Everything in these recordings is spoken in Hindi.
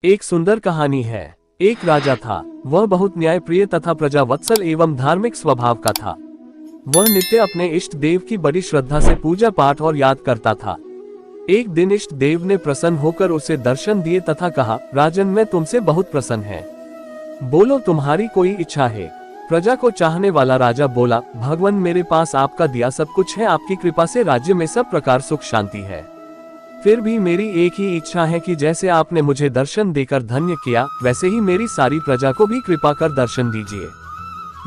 एक सुंदर कहानी है। एक राजा था। वह बहुत न्यायप्रिय तथा प्रजावत्सल एवं धार्मिक स्वभाव का था। वह नित्य अपने इष्ट देव की बड़ी श्रद्धा से पूजा पाठ और याद करता था। एक दिन इष्ट देव ने प्रसन्न होकर उसे दर्शन दिए तथा कहा, राजन, मैं तुमसे बहुत प्रसन्न है। बोलो, तुम्हारी कोई इच्छा है? प्रजा को चाहने वाला राजा बोला, भगवान, मेरे पास आपका दिया सब कुछ है। आपकी कृपा से राज्य में सब प्रकार सुख शांति है। फिर भी मेरी एक ही इच्छा है कि जैसे आपने मुझे दर्शन देकर धन्य किया, वैसे ही मेरी सारी प्रजा को भी कृपा कर दर्शन दीजिए।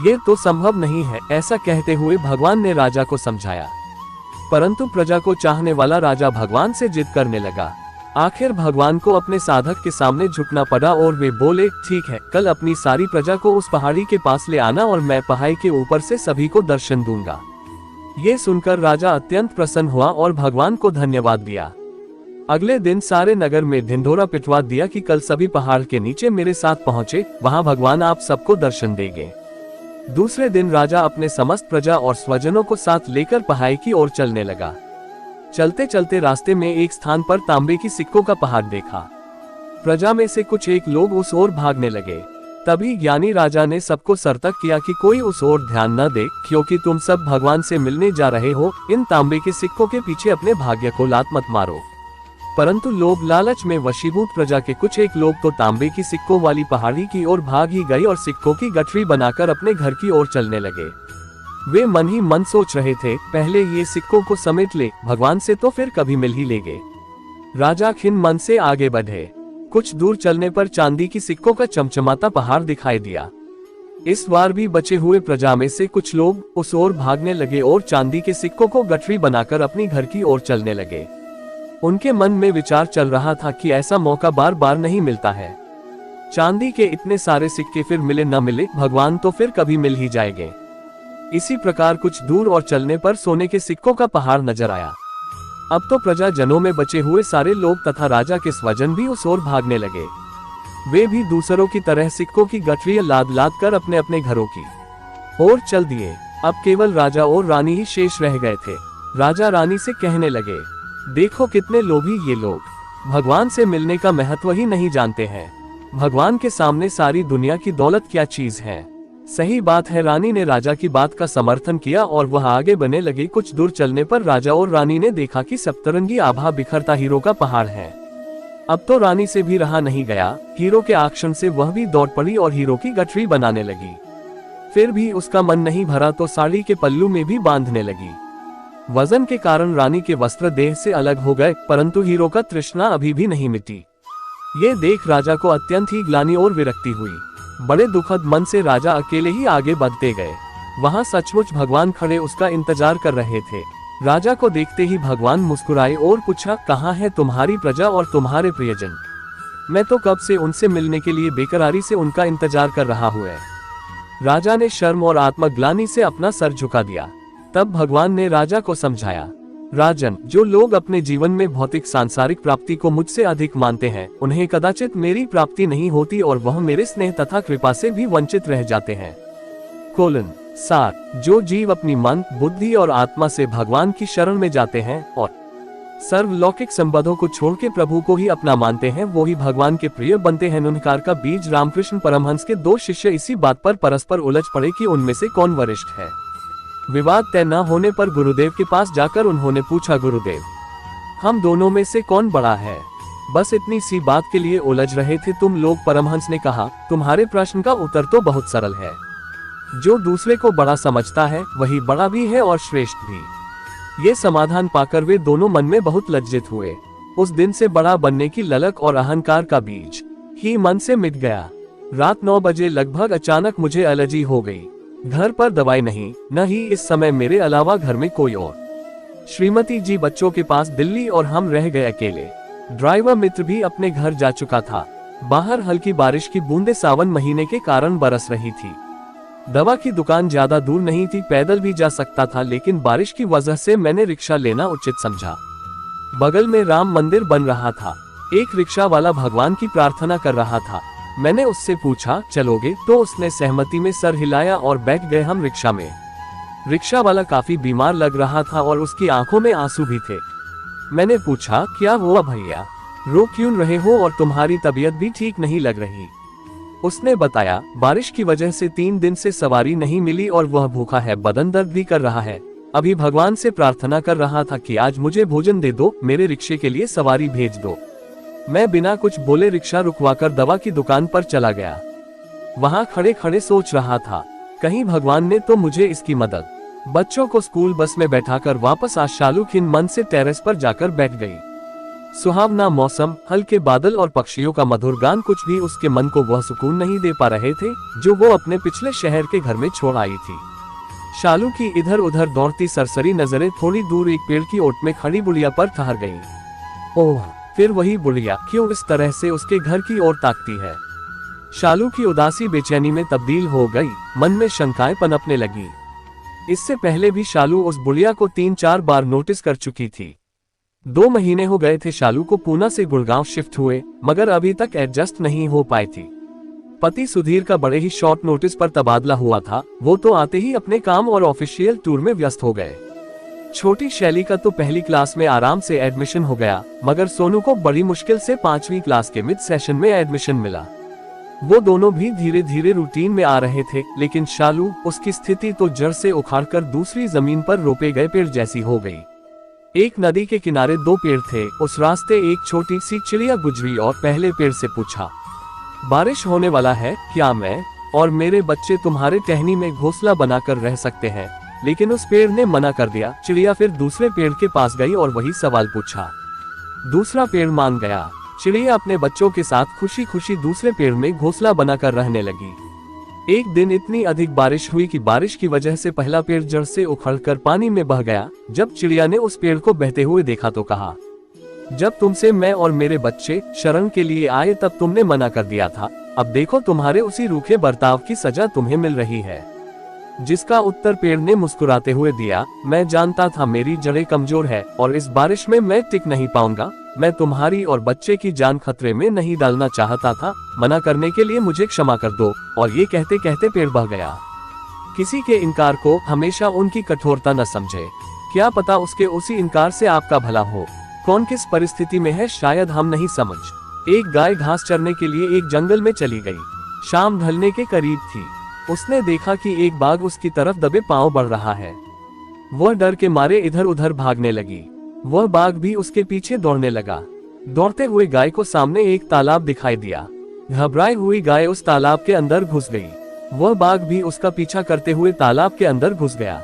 ये तो संभव नहीं है। ऐसा कहते हुए भगवान ने राजा को समझाया, परंतु प्रजा को चाहने वाला राजा भगवान से जिद करने लगा। आखिर भगवान को अपने साधक के सामने झुकना पड़ा और वे बोले, ठीक है, कल अपनी सारी प्रजा को उस पहाड़ी के पास ले आना और मैं पहाड़ी के ऊपर से सभी को दर्शन दूंगा। ये सुनकर राजा अत्यंत प्रसन्न हुआ और भगवान को धन्यवाद दिया। अगले दिन सारे नगर में ढिंढोरा पिटवा दिया कि कल सभी पहाड़ के नीचे मेरे साथ पहुंचे, वहां भगवान आप सबको दर्शन देंगे। दूसरे दिन राजा अपने समस्त प्रजा और स्वजनों को साथ लेकर पहाड़ी की ओर चलने लगा। चलते चलते रास्ते में एक स्थान पर तांबे की सिक्कों का पहाड़ देखा। प्रजा में से कुछ एक लोग उस ओर भागने लगे। तभी ज्ञानी राजा ने सबको सतर्क किया कि कोई उस ओर ध्यान न दे, क्योंकि तुम सब भगवान से मिलने जा रहे हो। इन तांबे के सिक्कों के पीछे अपने भाग्य को लात मत मारो। परंतु लोभ लालच में वशीभूत प्रजा के कुछ एक लोग तो तांबे की सिक्कों वाली पहाड़ी की ओर भाग ही गए और सिक्कों की गठरी बनाकर अपने घर की ओर चलने लगे। वे मन ही मन सोच रहे थे, पहले ये सिक्कों को समेट ले, भगवान से तो फिर कभी मिल ही लेंगे। राजा खिन्न मन से आगे बढ़े। कुछ दूर चलने पर चांदी की सिक्कों का चमचमाता पहाड़ दिखाई दिया। इस बार भी बचे हुए प्रजा में से कुछ लोग उस ओर भागने लगे और चांदी के सिक्कों को गठरी बनाकर अपनी घर की ओर चलने लगे। उनके मन में विचार चल रहा था कि ऐसा मौका बार बार नहीं मिलता है। चांदी के इतने सारे सिक्के फिर मिले न मिले, भगवान तो फिर कभी मिल ही जाएंगे। इसी प्रकार कुछ दूर और चलने पर सोने के सिक्कों का पहाड़ नजर आया। अब तो प्रजा जनों में बचे हुए सारे लोग तथा राजा के स्वजन भी उस ओर भागने लगे। वे भी दूसरों की तरह सिक्कों की गठरियां लाद लाद कर अपने अपने घरों की ओर चल दिए। अब केवल राजा और रानी ही शेष रह गए थे। राजा रानी से कहने लगे, देखो कितने लोभी ये लोग, भगवान से मिलने का महत्व ही नहीं जानते हैं। भगवान के सामने सारी दुनिया की दौलत क्या चीज है। सही बात है। रानी ने राजा की बात का समर्थन किया और वह आगे बढ़ने लगी। कुछ दूर चलने पर राजा और रानी ने देखा कि सप्तरंगी आभा बिखरता हीरो का पहाड़ है। अब तो रानी से भी रहा नहीं गया। हीरो के आकर्षण से वह भी दौड़ पड़ी और हीरो की गठरी बनाने लगी। फिर भी उसका मन नहीं भरा तो साड़ी के पल्लू में भी बांधने लगी। वजन के कारण रानी के वस्त्र देह से अलग हो गए, परंतु हीरो का तृष्णा अभी भी नहीं मिटी। ये देख राजा को अत्यंत ही ग्लानि और विरक्ति हुई। बड़े दुखद मन से राजा अकेले ही आगे बढ़ते गए। वहां सचमुच भगवान खड़े उसका इंतजार कर रहे थे। राजा को देखते ही भगवान मुस्कुराए और पूछा, कहाँ है तुम्हारी प्रजा और तुम्हारे प्रियजन? मैं तो कब से उनसे मिलने के लिए बेकरारी से उनका इंतजार कर रहा हूँ। राजा ने शर्म और आत्मग्लानि से अपना सर झुका दिया। तब भगवान ने राजा को समझाया, राजन, जो लोग अपने जीवन में भौतिक सांसारिक प्राप्ति को मुझसे अधिक मानते हैं, उन्हें कदाचित मेरी प्राप्ति नहीं होती और वह मेरे स्नेह तथा कृपा से भी वंचित रह जाते हैं। सार, जो जीव अपनी मन, बुद्धि और आत्मा से भगवान की शरण में जाते हैं और सर्वलौकिक संबंधों को छोड़ के प्रभु को ही अपना मानते हैं, वो ही भगवान के प्रिय बनते हैं। नन्हकार का बीज रामकृष्ण परमहंस के दो शिष्य इसी बात पर परस्पर उलझ पड़े कि उनमें से कौन वरिष्ठ है। विवाद तय न होने पर गुरुदेव के पास जाकर उन्होंने पूछा, गुरुदेव, हम दोनों में से कौन बड़ा है? बस इतनी सी बात के लिए उलझ रहे थे तुम लोग। परमहंस ने कहा, तुम्हारे प्रश्न का उत्तर तो बहुत सरल है। जो दूसरे को बड़ा समझता है वही बड़ा भी है और श्रेष्ठ भी। ये समाधान पाकर वे दोनों मन में बहुत लज्जित हुए। उस दिन से बड़ा बनने की ललक और अहंकार का बीज ही मन से मिट गया। रात 9 बजे लगभग अचानक मुझे एलर्जी हो गई। घर पर दवाई नहीं, न ही इस समय मेरे अलावा घर में कोई और। श्रीमती जी बच्चों के पास दिल्ली और हम रह गए अकेले। ड्राइवर मित्र भी अपने घर जा चुका था। बाहर हल्की बारिश की बूंदें सावन महीने के कारण बरस रही थी। दवा की दुकान ज्यादा दूर नहीं थी, पैदल भी जा सकता था, लेकिन बारिश की वजह से मैंने रिक्शा लेना उचित समझा। बगल में राम मंदिर बन रहा था। एक रिक्शा वाला भगवान की प्रार्थना कर रहा था। मैंने उससे पूछा, चलोगे? तो उसने सहमति में सर हिलाया और बैठ गए हम रिक्शा में। रिक्शा वाला काफी बीमार लग रहा था और उसकी आंखों में आंसू भी थे। मैंने पूछा, क्या हुआ भैया? रो क्यों रहे हो और तुम्हारी तबीयत भी ठीक नहीं लग रही। उसने बताया, बारिश की वजह से 3 दिन से सवारी नहीं मिली और वह भूखा है, बदन दर्द भी कर रहा है। अभी भगवान से प्रार्थना कर रहा था कि आज मुझे भोजन दे दो, मेरे रिक्शे के लिए सवारी भेज दो। मैं बिना कुछ बोले रिक्शा रुकवाकर दवा की दुकान पर चला गया। वहां खड़े खड़े सोच रहा था, कहीं भगवान ने तो मुझे इसकी मदद। बच्चों को स्कूल बस में बैठाकर वापस आज शालू खिन मन से टेरेस पर जाकर बैठ गई। सुहावना मौसम, हल्के बादल और पक्षियों का मधुर गान, कुछ भी उसके मन को वह सुकून नहीं दे पा रहे थे जो वो अपने पिछले शहर के घर में छोड़ आई थी। शालू की इधर उधर दौड़ती सरसरी नजरें थोड़ी दूर एक पेड़ की ओट में खड़ी बुढ़िया पर ठहर गईं। ओह, फिर वही बुढ़िया क्यों इस तरह से उसके घर की ओर ताकती है। शालू की उदासी बेचैनी में तब्दील हो गई, मन में शंकाएं पनपने लगी। इससे पहले भी शालू उस बुढ़िया को 3-4 बार नोटिस कर चुकी थी। 2 महीने हो गए थे शालू को पूना से गुड़गांव शिफ्ट हुए, मगर अभी तक एडजस्ट नहीं हो पाई थी। पति सुधीर का बड़े ही शॉर्ट नोटिस पर तबादला हुआ था, वो तो आते ही अपने काम और ऑफिशियल टूर में व्यस्त हो गए। छोटी शैली का तो पहली क्लास में आराम से एडमिशन हो गया, मगर सोनू को बड़ी मुश्किल से 5वीं क्लास के मिड सेशन में एडमिशन मिला। वो दोनों भी धीरे धीरे रूटीन में आ रहे थे, लेकिन शालू, उसकी स्थिति तो जड़ से उखाड़कर दूसरी जमीन पर रोपे गए पेड़ जैसी हो गई। एक नदी के किनारे 2 पेड़ थे, उस रास्ते एक छोटी सी चिड़िया गुजरी और पहले पेड़ से पूछा, बारिश होने वाला है, क्या मैं और मेरे बच्चे तुम्हारे टहनी में घोंसला बनाकर रह सकते हैं? लेकिन उस पेड़ ने मना कर दिया। चिड़िया फिर दूसरे पेड़ के पास गई और वही सवाल पूछा। दूसरा पेड़ मान गया। चिड़िया अपने बच्चों के साथ खुशी खुशी दूसरे पेड़ में घोंसला बनाकर रहने लगी। एक दिन इतनी अधिक बारिश हुई कि बारिश की वजह से पहला पेड़ जड़ से उखड़कर पानी में बह गया। जब चिड़िया ने उस पेड़ को बहते हुए देखा तो कहा, जब तुमसे मैं और मेरे बच्चे शरण के लिए आए तब तुमने मना कर दिया था। अब देखो तुम्हारे उसी रूखे बर्ताव की सजा तुम्हें मिल रही है। जिसका उत्तर पेड़ ने मुस्कुराते हुए दिया, मैं जानता था मेरी जड़ें कमजोर है और इस बारिश में मैं टिक नहीं पाऊंगा। मैं तुम्हारी और बच्चे की जान खतरे में नहीं डालना चाहता था। मना करने के लिए मुझे क्षमा कर दो। और ये कहते कहते पेड़ बह गया। किसी के इनकार को हमेशा उनकी कठोरता न समझे, क्या पता उसके उसी इनकार से आपका भला हो। कौन किस परिस्थिति में है शायद हम नहीं समझ। एक गाय घास चरने के लिए एक जंगल में चली गई। शाम ढलने के करीब थी। उसने देखा कि एक बाघ उसकी तरफ दबे पांव बढ़ रहा है। वह डर के मारे इधर उधर भागने लगी। वह बाघ भी उसके पीछे दौड़ने लगा। दौड़ते हुए गाय को सामने एक तालाब दिखाई दिया। घबराई हुई गाय उस तालाब के अंदर घुस गई। वह बाघ भी उसका पीछा करते हुए तालाब के अंदर घुस गया।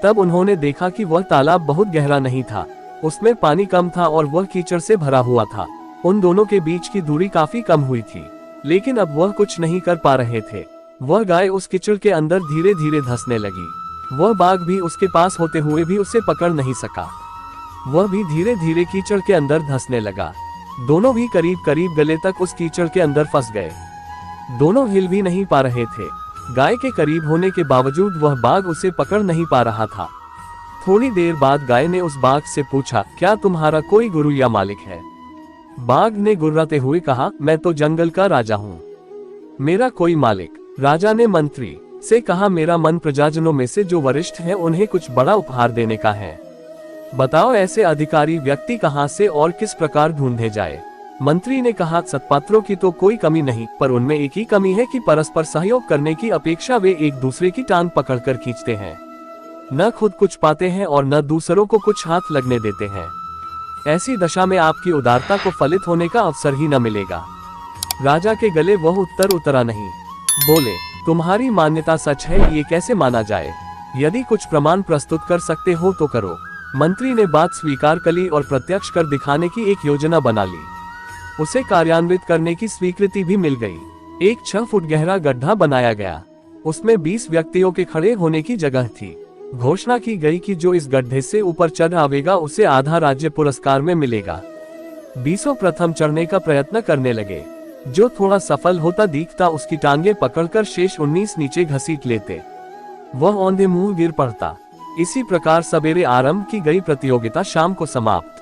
तब उन्होंने देखा कि वह तालाब बहुत गहरा नहीं था, उसमें पानी कम था और वह कीचड़ से भरा हुआ था। उन दोनों के बीच की दूरी काफी कम हुई थी, लेकिन अब वह कुछ नहीं कर पा रहे थे। वह गाय उस कीचड़ के अंदर धीरे धीरे धंसने लगी। वह बाघ भी उसके पास होते हुए भी उसे पकड़ नहीं सका। वह भी धीरे धीरे कीचड़ के अंदर धंसने लगा। दोनों भी करीब करीब गले तक उस कीचड़ के अंदर फंस गए। दोनों हिल भी नहीं पा रहे थे। गाय के करीब होने के बावजूद वह बाघ उसे पकड़ नहीं पा रहा था। थोड़ी देर बाद गाय ने उस बाघ से पूछा, क्या तुम्हारा कोई गुरु या मालिक है? बाघ ने गुर्राते हुए कहा, मैं तो जंगल का राजा हूँ, मेरा कोई मालिक। राजा ने मंत्री से कहा, मेरा मन प्रजाजनों में से जो वरिष्ठ हैं उन्हें कुछ बड़ा उपहार देने का है। बताओ ऐसे अधिकारी व्यक्ति कहाँ से और किस प्रकार ढूंढे जाए। मंत्री ने कहा, सत्पात्रों की तो कोई कमी नहीं, पर उनमें एक ही कमी है कि परस्पर सहयोग करने की अपेक्षा वे एक दूसरे की टांग पकड़कर खींचते हैं। न खुद कुछ पाते हैं और न दूसरों को कुछ हाथ लगने देते हैं। ऐसी दशा में आपकी उदारता को फलित होने का अवसर ही न मिलेगा। राजा के गले वह उत्तर उतरा नहीं। बोले, तुम्हारी मान्यता सच है, ये कैसे माना जाए? यदि कुछ प्रमाण प्रस्तुत कर सकते हो तो करो। मंत्री ने बात स्वीकार कर ली और प्रत्यक्ष कर दिखाने की एक योजना बना ली। उसे कार्यान्वित करने की स्वीकृति भी मिल गई। एक 6 फुट गहरा गड्ढा बनाया गया। उसमें 20 व्यक्तियों के खड़े होने की जगह थी। घोषणा की गई कि जो इस गड्ढे से ऊपर चढ़ आवेगा उसे आधा राज्य पुरस्कार में मिलेगा। 20 प्रथम चढ़ने का प्रयत्न करने लगे। जो थोड़ा सफल होता दिखता उसकी टांगे पकड़कर शेष 19 नीचे घसीट लेते। वह औंधे मुंह गिर पड़ता। इसी प्रकार सवेरे आरंभ की गई प्रतियोगिता शाम को समाप्त।